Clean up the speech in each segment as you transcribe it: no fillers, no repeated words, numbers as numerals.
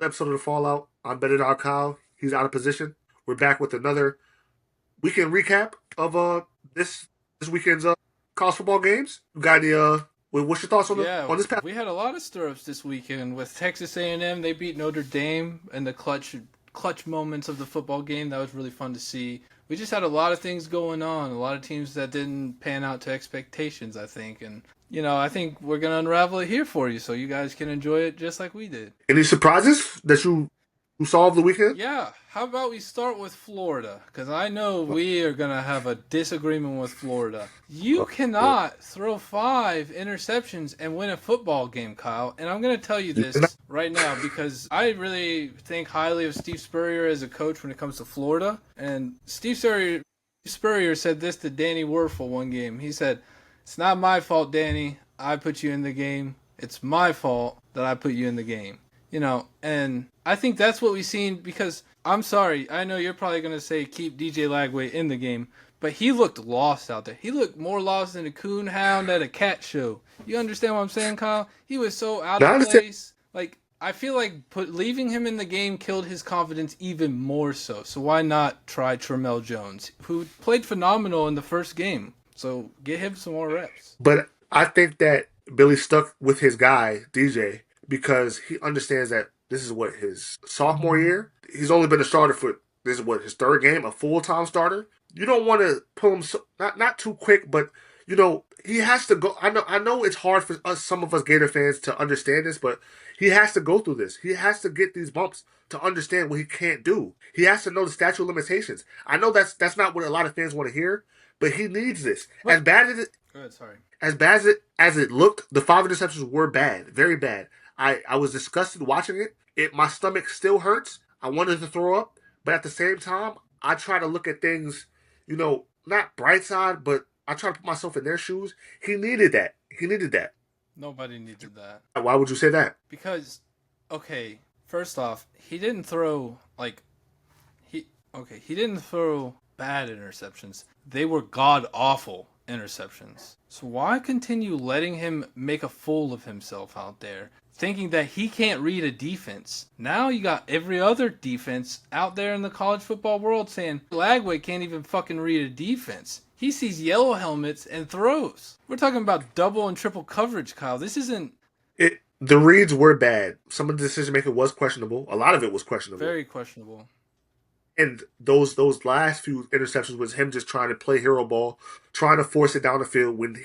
episode of The Fallout. I'm better than our Kyle. He's out of position. We're back with another weekend recap of this weekend's college football games. You got any what's your thoughts on Yeah, this past? we had a lot of stir-ups this weekend with Texas A&M. They beat Notre Dame in the clutch moments of the football game. That was really fun to see. We just had a lot of things going on, a lot of teams that didn't pan out to expectations, I think. And, I think we're going to unravel it here for you so you guys can enjoy it just like we did. Any surprises that you saw over the weekend? Yeah, how about we start with Florida? Because I know we are going to have a disagreement with Florida. You cannot throw 5 interceptions and win a football game, Kyle. And I'm going to tell you this right now because I really think highly of Steve Spurrier as a coach when it comes to Florida. And Steve Spurrier said this to Danny Werfel one game. He said, "It's not my fault, Danny. I put you in the game. It's my fault that I put you in the game." And I think that's what we've seen because I'm sorry, I know you're probably going to say keep DJ Lagway in the game, but he looked lost out there. He looked more lost than a coon hound at a cat show. You understand what I'm saying, Kyle? He was so out Now, I of understand. place. Like, I feel like leaving him in the game killed his confidence even more so. So why not try Tramel Jones, who played phenomenal in the first game? So get him some more reps. But I think that Billy stuck with his guy, DJ, because he understands that this is what his sophomore year. He's only been a starter for this is what his third game, a full time starter. You don't want to pull him not too quick, but he has to go. I know it's hard for us, some of us Gator fans, to understand this, but he has to go through this. He has to get these bumps to understand what he can't do. He has to know the statute of limitations. I know that's not what a lot of fans want to hear, but he needs this. But, As bad as it go ahead, sorry. as bad as it looked, the 5 interceptions were bad, very bad. I was disgusted watching it. My stomach still hurts. I wanted to throw up, but at the same time, I try to look at things, not bright side, but I try to put myself in their shoes. He needed that. He needed that. Nobody needed that. Why would you say that? Because, okay, first off, he didn't throw he didn't throw bad interceptions. They were god awful interceptions. So why continue letting him make a fool of himself out there, thinking that he can't read a defense? Now you got every other defense out there in the college football world saying Lagway can't even fucking read a defense. He sees yellow helmets and throws. We're talking about double and triple coverage, Kyle. This isn't The reads were bad. Some of the decision making was questionable. A lot of it was questionable. very questionable. And those last few interceptions was him just trying to play hero ball, trying to force it down the field when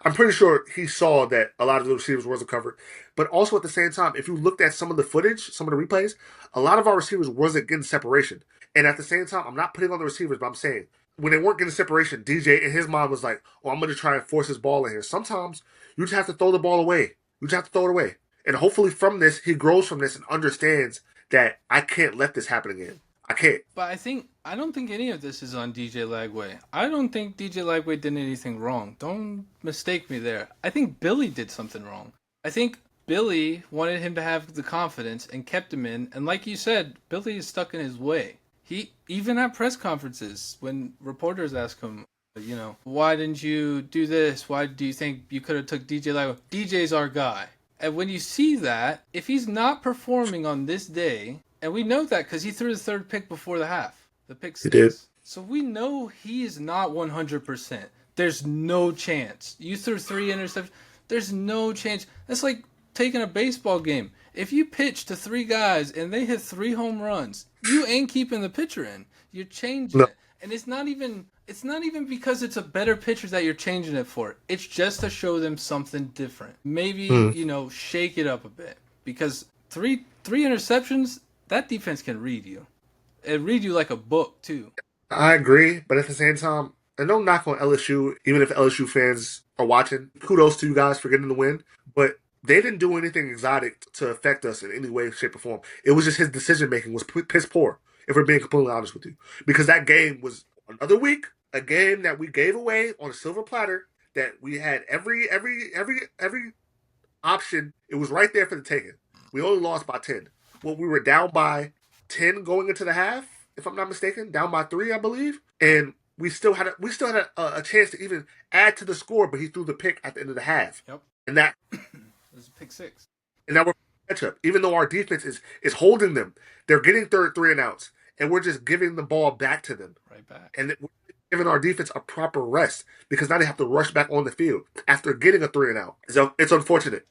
I'm pretty sure he saw that a lot of the receivers wasn't covered. But also at the same time, if you looked at some of the footage, some of the replays, a lot of our receivers wasn't getting separation. And at the same time, I'm not putting on the receivers, but I'm saying when they weren't getting separation, DJ in his mind was like, "Oh, I'm going to try and force his ball in here." Sometimes you just have to throw the ball away. You just have to throw it away. And hopefully from this, he grows from this and understands that I can't let this happen again. I can't. But I don't think any of this is on DJ Lagway. I don't think DJ Lagway did anything wrong. Don't mistake me there. I think Billy did something wrong. I think Billy wanted him to have the confidence and kept him in. And like you said, Billy is stuck in his way. He, even at press conferences, when reporters ask him, why didn't you do this? Why do you think you could have took DJ Lagway? DJ's our guy. And when you see that, if he's not performing on this day, and we know that because he threw the third pick before the half. The pick six. He did. So we know he is not 100%. There's no chance. You threw 3 interceptions. There's no chance. That's like taking a baseball game. If you pitch to 3 guys and they hit 3 home runs, you ain't keeping the pitcher in. You're changing it. And it's not even because it's a better pitcher that you're changing it for. It's just to show them something different. Maybe, shake it up a bit. Because three interceptions, that defense can read you. It read you like a book, too. I agree, but at the same time, and no knock on LSU, even if LSU fans are watching, kudos to you guys for getting the win, but they didn't do anything exotic to affect us in any way, shape, or form. It was just his decision-making was piss poor, if we're being completely honest with you. Because that game was another week, a game that we gave away on a silver platter, that we had every option. It was right there for the taking. We only lost by 10. Well, we were down by 10 going into the half, if I'm not mistaken, down by 3, I believe, and we still had a chance to even add to the score, but he threw the pick at the end of the half. Yep. And that It was a pick 6. and that catch up. Even though our defense is holding them, they're getting third three and outs, and we're just giving the ball back to them, Right back. and we're giving our defense a proper rest because now they have to rush back on the field after getting a three and out. So it's unfortunate.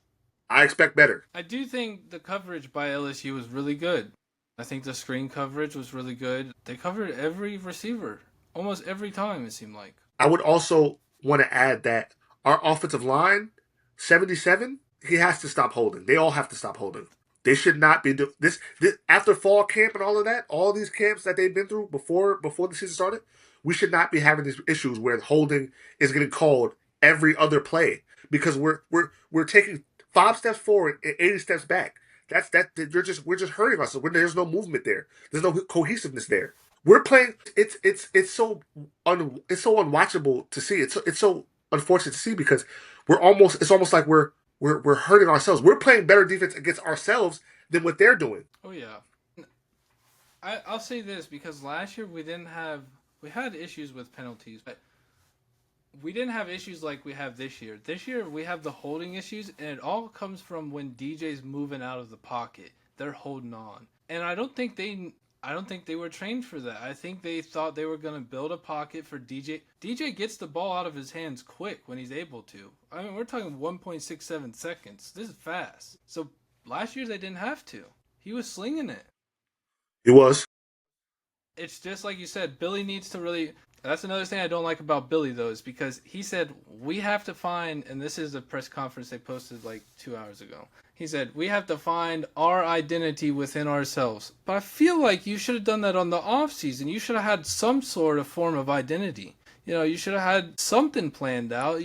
I expect better. I do think the coverage by LSU was really good. I think the screen coverage was really good. They covered every receiver almost every time, it seemed like. I would also want to add that our offensive line, 77, he has to stop holding. They all have to stop holding. They should not be this after fall camp and all of that. All these camps that they've been through before the season started, we should not be having these issues where holding is getting called every other play because we're taking 5 steps forward and 80 steps back. We're just hurting ourselves. There's no movement there. There's no cohesiveness there. We're playing. It's so unwatchable to see. It's so unfortunate to see because it's almost like we're hurting ourselves. We're playing better defense against ourselves than what they're doing. Oh yeah. I'll say this because last year we had issues with penalties, but we didn't have issues like we have this year. This year we have the holding issues, and it all comes from when DJ's moving out of the pocket. They're holding on, and I don't think they were trained for that. I think they thought they were going to build a pocket for DJ. DJ gets the ball out of his hands quick when he's able to. I mean, we're talking 1.67 seconds. This is fast. So last year they didn't have to. He was slinging it. It was. It's just like you said, Billy needs to really. That's another thing I don't like about Billy, though, is because he said, we have to find, and this is a press conference they posted like 2 hours ago. He said, we have to find our identity within ourselves. But I feel like you should have done that on the off season. You should have had some sort of form of identity. You should have had something planned out,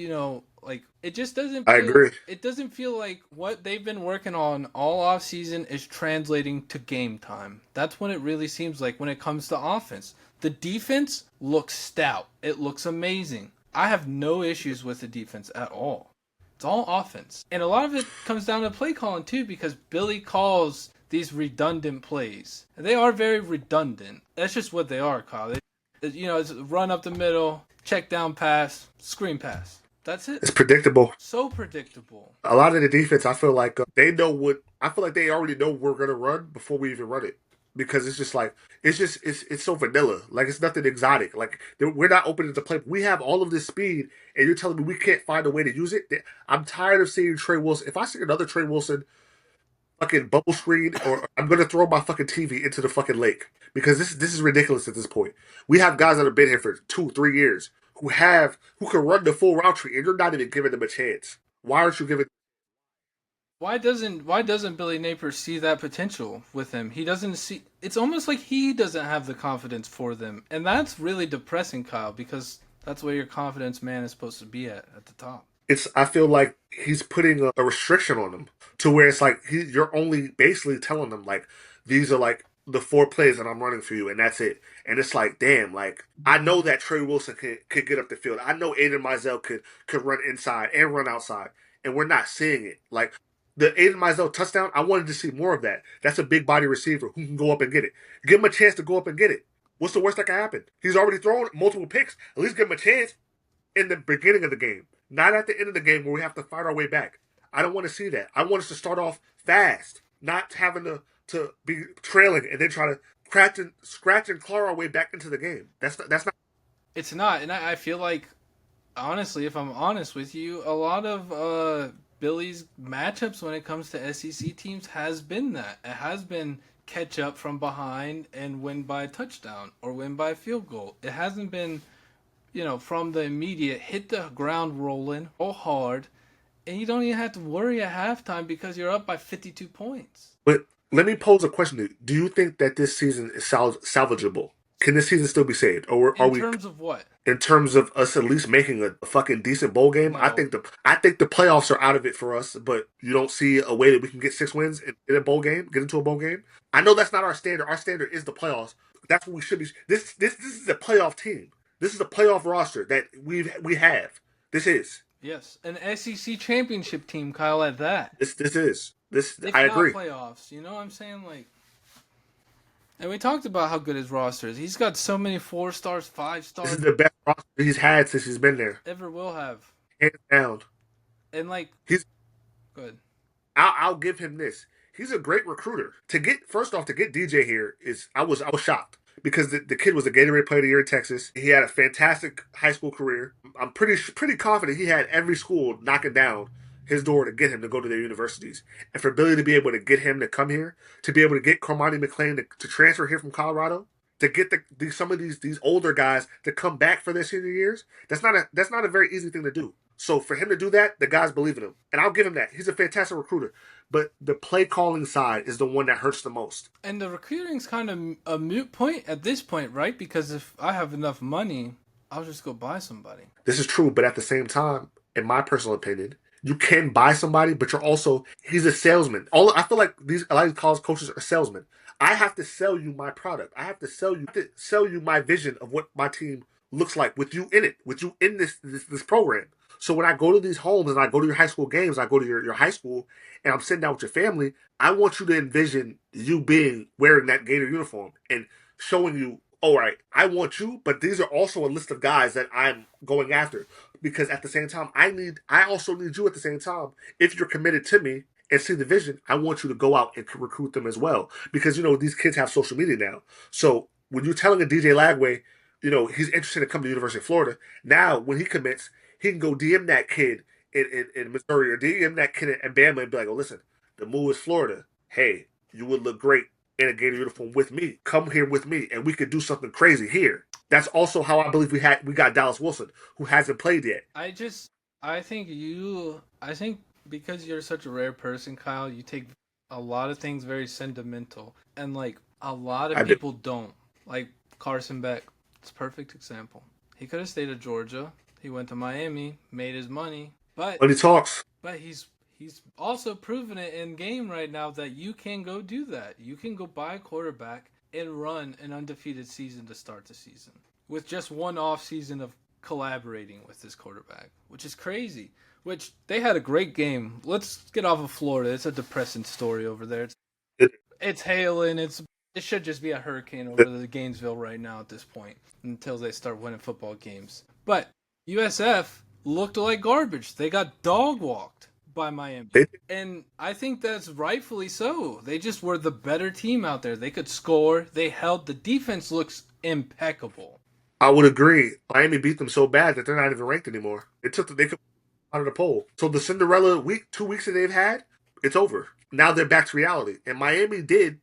like it just doesn't I feel agree. it doesn't feel like what they've been working on all off season is translating to game time. That's when it really seems like when it comes to offense. The defense looks stout. It looks amazing. I have no issues with the defense at all. It's all offense. And a lot of it comes down to play calling too because Billy calls these redundant plays. And they are very redundant. That's just what they are, Kyle. It's run up the middle, check down pass, screen pass. That's it. It's predictable. So predictable. A lot of the defense, I feel like they know what. I feel like they already know we're gonna run before we even run it because it's just like it's so vanilla. Like it's nothing exotic. Like we're not opening the play. We have all of this speed, and you're telling me we can't find a way to use it. I'm tired of seeing Trey Wilson. If I see another Trey Wilson fucking bubble screen, or I'm gonna throw my fucking TV into the fucking lake because this is ridiculous at this point. We have guys that have been here for 2 3 years who can run the full route tree, and you're not even giving them a chance. Why aren't you giving? Why doesn't Billy Napier see that potential with him? He doesn't see. It's almost like he doesn't have the confidence for them, and that's really depressing, Kyle, because that's where your confidence man is supposed to be at the top. It's I feel like he's putting a restriction on them to where it's like you're only basically telling them like these are like the 4 plays that I'm running for you and that's it. And it's like damn, like I know that Trey Wilson could get up the field. I know Aiden Mizell could run inside and run outside, and we're not seeing it. Like the Aiden Mizell touchdown, I wanted to see more of that. That's a big body receiver who can go up and get it. Give him a chance to go up and get it. What's the worst that can happen? He's already thrown multiple picks. At least give him a chance in the beginning of the game, not at the end of the game where we have to fight our way back. I don't want to see that. I want us to start off fast, not having to be trailing and then try to scratch and claw our way back into the game. That's not. It's not, and I feel like honestly, if I'm honest with you, a lot of Billy's matchups when it comes to SEC teams has been that. It has been catch up from behind and win by a touchdown or win by a field goal. It hasn't been, from the immediate hit the ground rolling, roll hard, and you don't even have to worry at halftime because you're up by 52 points. But let me pose a question to you. Do you think that this season is salvageable? Can this season still be saved, or are In we? terms of what? In terms of us at least making a fucking decent bowl game, No. I think the playoffs are out of it for us. But you don't see a way that we can get 6 wins in a bowl game, get into a bowl game. I know that's not our standard. Our standard is the playoffs. That's what we should be. This is a playoff team. This is a playoff roster that we have. This is. Yes, an SEC championship team, Kyle, at that. This is. This If I not agree. playoffs, you know what I'm saying? Like, and we talked about how good his roster is. He's got so many 4 stars, 5 This is stars, the best roster he's had since he's been there, ever will have. hands down. And like, He's. good. I'll give him this. he's a great recruiter. To get first off to get DJ here is I was shocked because the kid was a Gatorade Player of the Year in Texas. He had a fantastic high school career. I'm pretty confident he had every school knocking down his door to get him to go to their universities. And for Billy to be able to get him to come here, to be able to get Cormani McClain to transfer here from Colorado, to get some of these older guys to come back for their senior years, that's not a very easy thing to do. So for him to do that, the guys believe in him, and I'll give him that. He's a fantastic recruiter, but the play calling side is the one that hurts the most. And the recruiting's kind of a moot point at this point, right? Because if I have enough money, I'll just go buy somebody. This is true, but at the same time, in my personal opinion, you can buy somebody, but he's a salesman. All I feel like these a lot of these college coaches are salesmen. I have to sell you my product. I have to sell you my vision of what my team looks like with you in it, with you in this program. So when I go to these homes and I go to your high school games, I go to your high school and I'm sitting down with your family, I want you to envision you being wearing that Gator uniform and showing you, all right, I want you, but these are also a list of guys that I'm going after. Because at the same time, I also need you at the same time. If you're committed to me and see the vision, I want you to go out and recruit them as well. Because these kids have social media now. So when you're telling a DJ Lagway, he's interested in coming to the University of Florida, now when he commits, he can go DM that kid in Missouri or DM that kid in Bama and be like, oh, listen, the move is Florida. Hey, you would look great in a Gator uniform with me. Come here with me, and we could do something crazy here. That's also how I believe we got Dallas Wilson, who hasn't played yet. I just, I think because you're such a rare person, Kyle, you take a lot of things very sentimental. And like, a lot of I did. people don't. Like Carson Beck, it's a perfect example. He could have stayed at Georgia. He went to Miami, made his money, but But he talks. he's also proven it in game right now that you can go do that. You can go buy a quarterback and run an undefeated season to start the season with just one off season of collaborating with this quarterback, which is crazy. Which they had a great game. Let's get off of Florida. It's a depressing story over there. It's hailing. It should just be a hurricane over the Gainesville right now at this point until they start winning football games. But USF looked like garbage. They got dog walked by Miami. They, And I think that's rightfully so. They just were the better team out there. They could score. They held. The defense looks impeccable. I would agree. Miami beat them so bad that they're not even ranked anymore. They could out of the poll. So the Cinderella 2 weeks that they've had, it's over. Now they're back to reality. And Miami did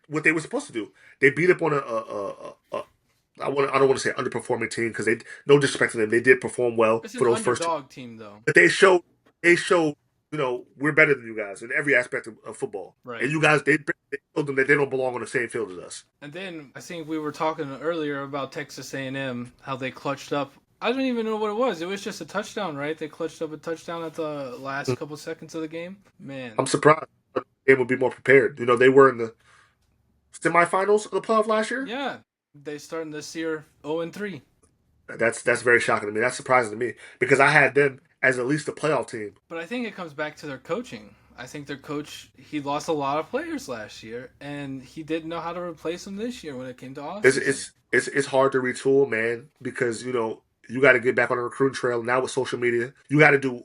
what they were supposed to do. They beat up on a I don't want to say underperforming team because they no disrespect to them. They did perform well It's an for those first two. underdog team, though. But they showed we're better than you guys in every aspect of football. Right. And you guys they showed them that they don't belong on the same field as us. And then I think we were talking earlier about Texas A&M, how they clutched up. I don't even know what it was. It was just a touchdown, right? They clutched up a touchdown at the last couple seconds of the game. Man. I'm surprised they would be more prepared. They were in the semifinals of the playoff last year. Yeah. They starting this year 0-3. That's very shocking to me. That's surprising to me because I had them as at least a playoff team. But I think it comes back to their coaching. I think their coach, he lost a lot of players last year, and he didn't know how to replace them this year when it came to It's offseason. it's it's hard to retool, man, because you got to get back on the recruiting trail now with social media. You got to do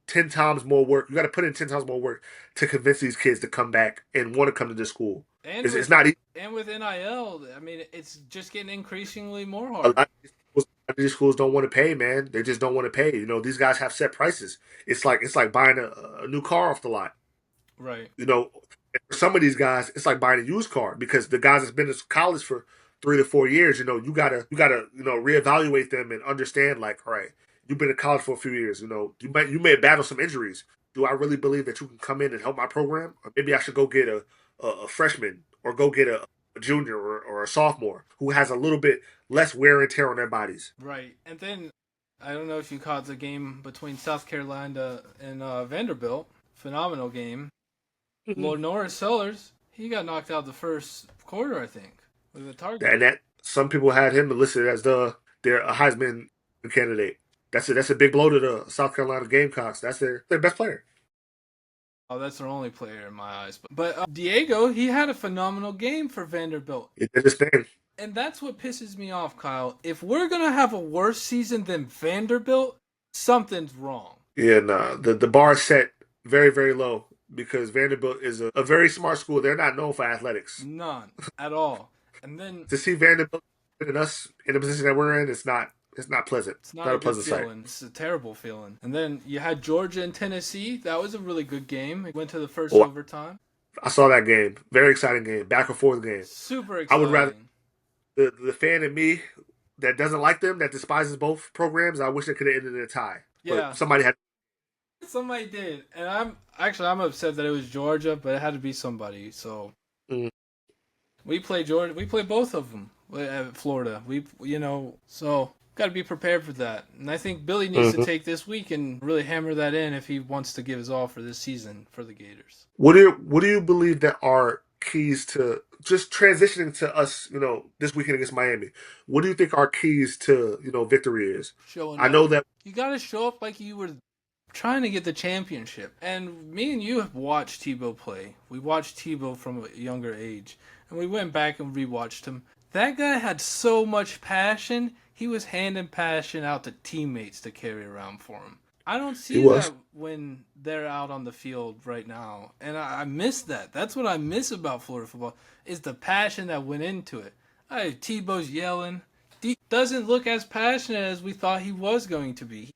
10 times more work. You got to put in 10 times more work to convince these kids to come back and want to come to this school. And It's with not easy. and with NIL, I mean, it's just getting increasingly more A hard. lot of these schools don't want to pay, man. They just don't want to pay. These guys have set prices. It's like buying a new car off the lot. Right. You know, for some of these guys, it's like buying a used car because the guys that's been in college for 3 to 4 years, you gotta reevaluate them and understand like, all right, you've been in college for a few years, you may battle some injuries. Do I really believe that you can come in and help my program? Or maybe I should go get a freshman or go get a junior or a sophomore who has a little bit less wear and tear on their bodies. Right. And then I don't know if you caught the game between South Carolina and Vanderbilt. Phenomenal game. Mhm. Lord Norris Sellers, he got knocked out the first quarter, I think, with a target. And that some people had him listed as their Heisman candidate. That's a big blow to the South Carolina Gamecocks. That's their best player. Oh, that's their only player in my eyes. But Diego, he had a phenomenal game for Vanderbilt. It did his thing. And that's what pisses me off, Kyle. If we're going to have a worse season than Vanderbilt, something's wrong. Yeah, nah. The bar is set very, very low because Vanderbilt is a very smart school. They're not known for athletics. None at all. And then To see Vanderbilt and us in the position that we're in, it's not pleasant. it's It's not not a a good pleasant sight. feeling. It's a terrible feeling. And then you had Georgia and Tennessee. That was a really good game. It went to the first Oh, overtime. I saw that game. Very exciting game. Back and forth game. Super I would rather exciting. the fan in me that doesn't like them, that despises both programs. I wish it could have ended in a tie, but Yeah, somebody had. somebody did. And I'm upset that it was Georgia, but it had to be somebody. So Mm, we play Georgia. We play both of them at Florida. So got to be prepared for that. And I think Billy needs to mhm. take this week and really hammer that in if he wants to give his all for this season for the Gators. What do you believe that are keys to just transitioning to us? This weekend against Miami. What do you think our keys to victory is? Showing I up. know that. You got to show up like you were trying to get the championship. And me and you have watched Tebow play. We watched Tebow from a younger age. And we went back and rewatched him. That guy had so much passion. He was handing passion out to teammates to carry around for him. I don't He see was. that when they're out on the field right now. And I miss that. That's what I miss about Florida football is the passion that went into it. Hey, Tebow's yelling. Doesn't look as passionate as we thought he was going to be.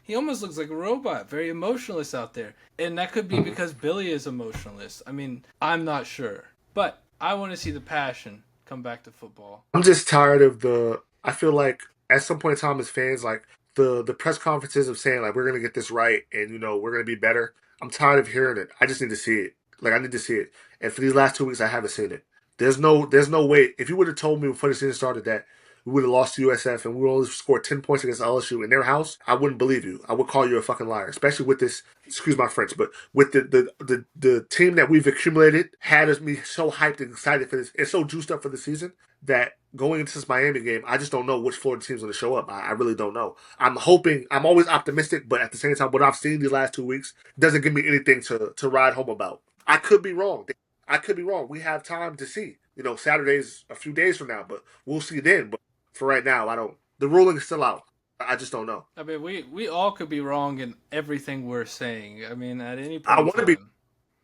He almost looks like a robot, very emotionless out there. And that could be Mhm. because Billy is emotionless. I mean, I'm not sure. But I want to see the passion come back to football. I'm just tired of the. I feel like at some point in time, as fans, like the press conferences of saying like we're gonna get this right and we're gonna be better. I'm tired of hearing it. I just need to see it. Like I need to see it. And for these last 2 weeks, I haven't seen it. There's no way. If you would have told me before the season started that we would have lost to USF and we would only scored 10 points against LSU in their house, I wouldn't believe you. I would call you a fucking liar, especially with this. Excuse my French, but with the team that we've accumulated had us me so hyped and excited for this and so juiced up for the season that going into this Miami game, I just don't know which Florida team's going to show up. I really don't know. I'm hoping. I'm always optimistic, but at the same time, what I've seen these last 2 weeks doesn't give me anything to ride home about. I could be wrong. I could be wrong. We have time to see. Saturday's a few days from now, but we'll see then. But for right now, I don't. The ruling is still out. I just don't know. I mean, we all could be wrong in everything we're saying. I mean, at any I point in want to be time.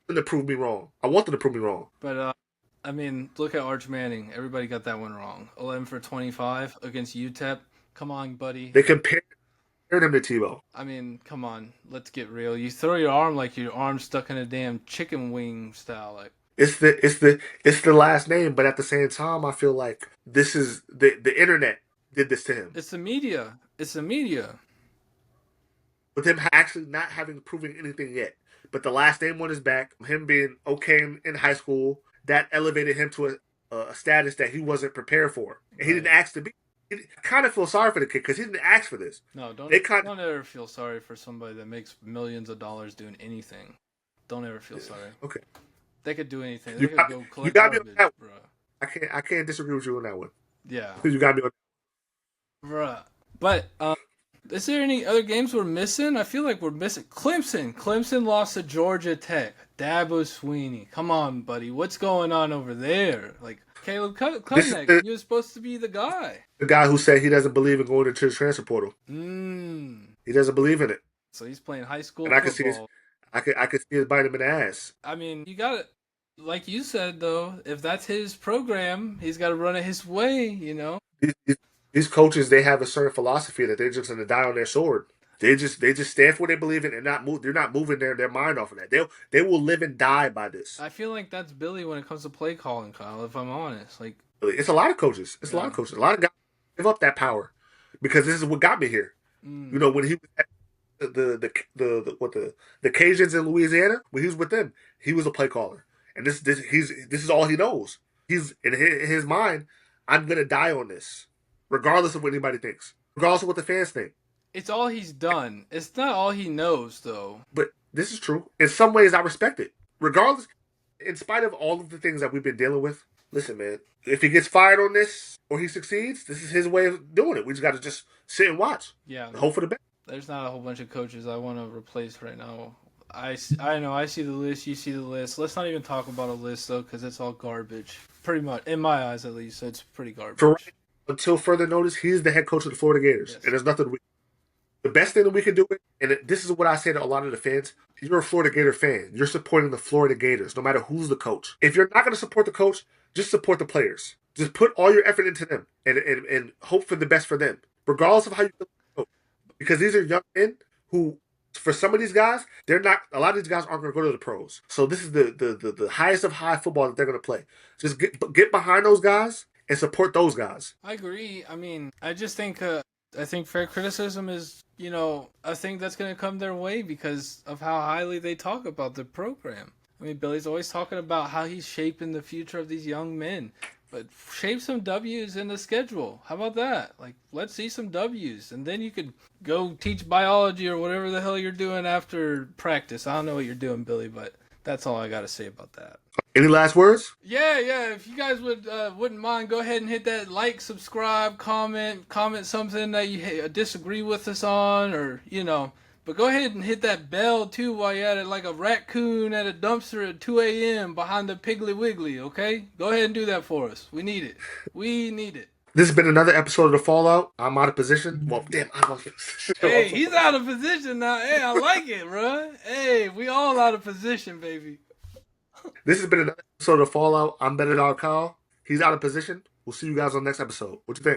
them to prove me wrong. I want them to prove me wrong. But I mean, look at Arch Manning. Everybody got that one wrong. 11 for 25 against UTEP. Come on, buddy. They compare them to Tebow. I mean, come on. Let's get real. You throw your arm like your arm stuck in a damn chicken wing style. Like It's the last name, but at the same time, I feel like this is the internet did this to him. it's the media. It's the media. With him actually not having proven anything yet. But the last name on his back, him being okay in high school, that elevated him to a status that he wasn't prepared for, and he didn't Right. ask to be. He kind of feel sorry for the kid because he didn't ask for this. No, They kind don't ever feel sorry for somebody that makes millions of dollars doing anything. Don't ever feel of sorry. okay. They could do anything. They You could got go you collect got me on garbage, that one. bruh. I can't disagree with you on that one. Yeah, You got me on. bruh. But is there any other games we're missing? I feel like we're missing Clemson. Clemson lost to Georgia Tech. Dabo Sweeney. Come on, buddy. What's going on over there? Like Caleb This is Klubnik, you're supposed to be the guy. the guy who said he doesn't believe in going into the transfer portal. Mmm. He doesn't believe in it, So he's playing high school and I can see his football. I could see his biting him in the ass. I mean, you got to like you said though, if that's his program, he's got to run it his way. These coaches, they have a certain philosophy that they're just going to die on their sword. They just stand for what they believe in and not move. They're not moving their mind off of that. They will live and die by this. I feel like that's Billy when it comes to play calling, Kyle, if I'm honest. Like, It's a lot of coaches. It's a lot yeah. of coaches. A lot of guys give up that power because this is what got me here. Mm. When he was at the Cajuns in Louisiana, when he was with them, he was a play caller, and this is all he knows. He's in his mind. I'm gonna die on this, regardless of what anybody thinks, regardless of what the fans think. It's all he's done. It's not all he knows though. But this is true. In some ways, I respect it. Regardless, in spite of all of the things that we've been dealing with, listen, man, if he gets fired on this or he succeeds, this is his way of doing it. We just got to just sit and watch Yeah. and hope for the best. There's not a whole bunch of coaches I want to replace right now. I know I see the list, you see the list. Let's not even talk about a list though, because it's all garbage. Pretty much, in my eyes at least, it's pretty For garbage. right, until further notice, he's the head coach of the Florida Gators, Yes. and there's nothing. The best thing that we can do, and this is what I say to a lot of the fans: you're a Florida Gator fan. You're supporting the Florida Gators, no matter who's the coach. If you're not going to support the coach, just support the players. Just put all your effort into them and hope for the best for them, regardless of how you feel about the coach. Because these are young men who, for some of these guys, they're not. A lot of these guys aren't going to go to the pros. So this is the highest of high football that they're going to play. Just get behind those guys and support those guys. I agree. I mean, I just think I think fair criticism is, a thing that's going to come their way because of how highly they talk about the program. I mean, Billy's always talking about how he's shaping the future of these young men. But shape some W's in the schedule. How about that? Like, let's see some W's. And then you could go teach biology or whatever the hell you're doing after practice. I don't know what you're doing, Billy, but that's all I got to say about that. Any last words? Yeah, yeah. If you guys wouldn't mind, go ahead and hit that like, subscribe, comment something that you disagree with us on, or But go ahead and hit that bell too while you're at it, like a raccoon at a dumpster at 2 a.m. behind the Piggly Wiggly. Okay, go ahead and do that for us. We need it. We need it. This has been another episode of The Fallout. I'm out of position. Well, damn, I'm out of position. Hey, he's out of position now. Hey, I like it, bro. Hey, we all out of position, baby. This has been another episode of Fallout. I'm Better Dog Kyle. He's out of position. We'll see you guys on the next episode. What you think?